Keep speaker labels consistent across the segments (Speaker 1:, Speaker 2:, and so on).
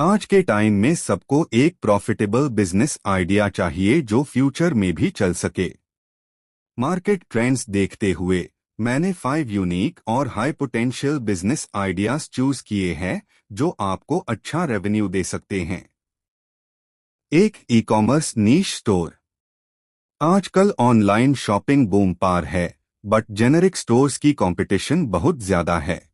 Speaker 1: आज के टाइम में सबको एक प्रॉफिटेबल बिजनेस आइडिया चाहिए जो फ्यूचर में भी चल सके। मार्केट ट्रेंड्स देखते हुए मैंने 5 यूनिक और high potential business ideas choose किए हैं जो आपको अच्छा रेवेन्यू दे सकते हैं। एक ई कॉमर्स नीश स्टोर। आजकल ऑनलाइन शॉपिंग बूम पार है, बट जेनेरिक स्टोर्स की कंपटीशन बहुत ज्यादा है।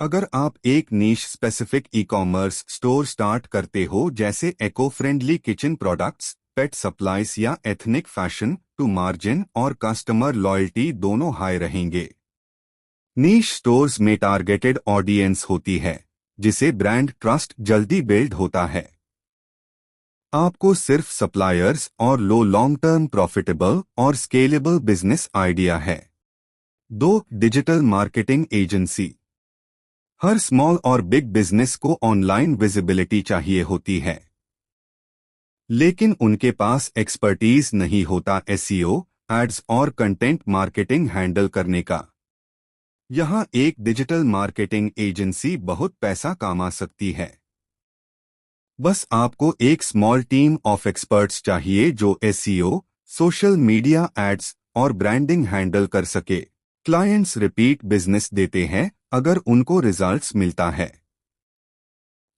Speaker 1: अगर आप एक niche specific e commerce store start करते हो जैसे eco friendly kitchen products, pet supplies या एथनिक फैशन, तो मार्जिन और कस्टमर लॉयल्टी दोनों हाई रहेंगे। नीश स्टोर्स में टारगेटेड ऑडियंस होती है जिसे ब्रांड ट्रस्ट जल्दी बिल्ड होता है। आपको सिर्फ सप्लायर्स और लो लॉन्ग टर्म प्रॉफिटेबल और स्केलेबल बिजनेस आइडिया है। 2. Digital marketing agency. हर स्मॉल और बिग बिजनेस को ऑनलाइन विजिबिलिटी चाहिए होती है, लेकिन उनके पास एक्सपर्टीज नहीं होता एसईओ, एड्स और कंटेंट मार्केटिंग हैंडल करने का। यहाँ एक डिजिटल मार्केटिंग एजेंसी बहुत पैसा कमा सकती है। बस आपको एक स्मॉल टीम ऑफ एक्सपर्ट्स चाहिए जो एसईओ, सोशल मीडिया एड्स और ब्रांडिंग हैंडल कर सके। क्लाइंट्स रिपीट बिजनेस देते हैं अगर उनको रिजल्ट्स मिलता है।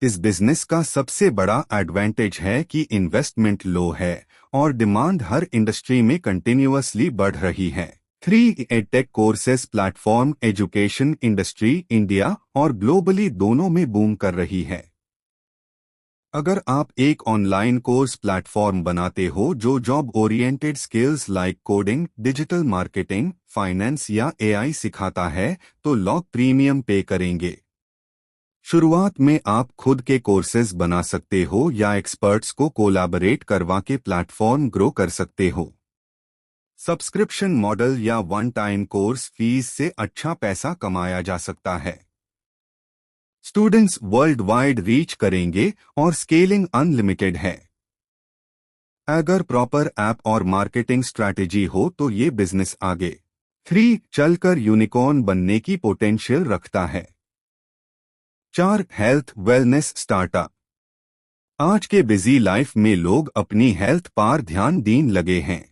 Speaker 1: इस बिजनेस का सबसे बड़ा एडवांटेज है कि इन्वेस्टमेंट लो है और डिमांड हर इंडस्ट्री में कंटिन्यूअसली बढ़ रही है। 3. Edtech courses platform. Education industry India और ग्लोबली दोनों में बूम कर रही है। अगर आप एक ऑनलाइन कोर्स प्लेटफॉर्म बनाते हो जो job oriented skills like coding, digital marketing, finance या एआई सिखाता है तो लोग प्रीमियम पे करेंगे। शुरुआत में आप खुद के कोर्सेज बना सकते हो या एक्सपर्ट्स को कोलैबोरेट करवा के प्लेटफॉर्म ग्रो कर सकते हो। सब्सक्रिप्शन मॉडल या वन टाइम कोर्स फीस से अच्छा पैसा कमाया जा सकता है। स्टूडेंट्स वर्ल्ड वाइड रीच करेंगे और स्केलिंग अनलिमिटेड है। अगर प्रॉपर ऐप और मार्केटिंग स्ट्रैटेजी हो तो ये बिजनेस आगे 3 चलकर यूनिकॉर्न बनने की पोटेंशियल रखता है। 4. Health wellness startup. आज के बिजी लाइफ में लोग अपनी हेल्थ पर ध्यान देने लगे हैं।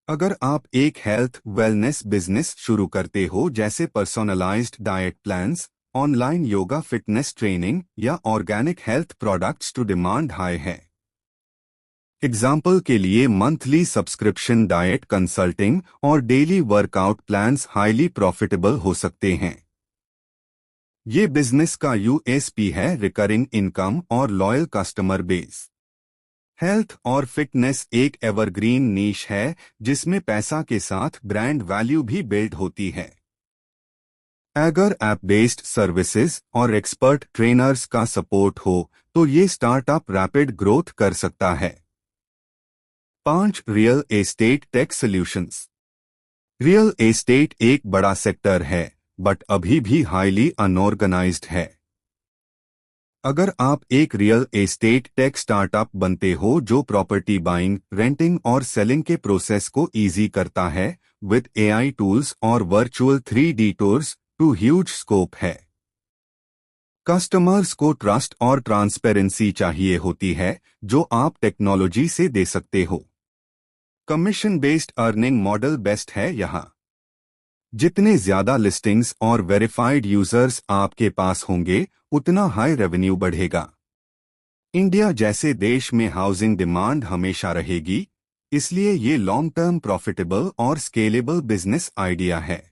Speaker 1: अगर आप एक हेल्थ वेलनेस बिजनेस शुरू करते हो जैसे personalised diet plans, online yoga fitness training या ऑर्गेनिक हेल्थ प्रोडक्ट्स, तो डिमांड हाई है। एग्जाम्पल के लिए मंथली सब्सक्रिप्शन, डाइट कंसल्टिंग और daily workout plans highly profitable हो सकते हैं। ये बिजनेस का यूएसपी है रिकरिंग इनकम और लॉयल कस्टमर बेस। हेल्थ और फिटनेस एक एवरग्रीन नीश है जिसमें पैसा के साथ ब्रांड वैल्यू भी बिल्ड होती है। अगर ऐप बेस्ड सर्विसेज और एक्सपर्ट ट्रेनर्स का सपोर्ट हो तो ये स्टार्टअप रैपिड ग्रोथ कर सकता है। 5. Real estate tech solutions. Real estate एक बड़ा सेक्टर है बट अभी भी हाईली अनऑर्गेनाइज्ड है। अगर आप एक रियल एस्टेट टेक स्टार्टअप बनते हो जो प्रॉपर्टी बाइंग, रेंटिंग और सेलिंग के प्रोसेस को इजी करता है विद एआई टूल्स और virtual 3D tours, to huge scope है। कस्टमर्स को ट्रस्ट और ट्रांसपेरेंसी चाहिए होती है जो आप टेक्नोलॉजी से दे सकते हो। Commission based earning model best है यहाँ। जितने ज्यादा लिस्टिंग्स और वेरीफाइड यूजर्स आपके पास होंगे उतना हाई रेवेन्यू बढ़ेगा। इंडिया जैसे देश में हाउसिंग डिमांड हमेशा रहेगी, इसलिए ये लॉन्ग टर्म प्रॉफिटेबल और स्केलेबल बिजनेस आइडिया है।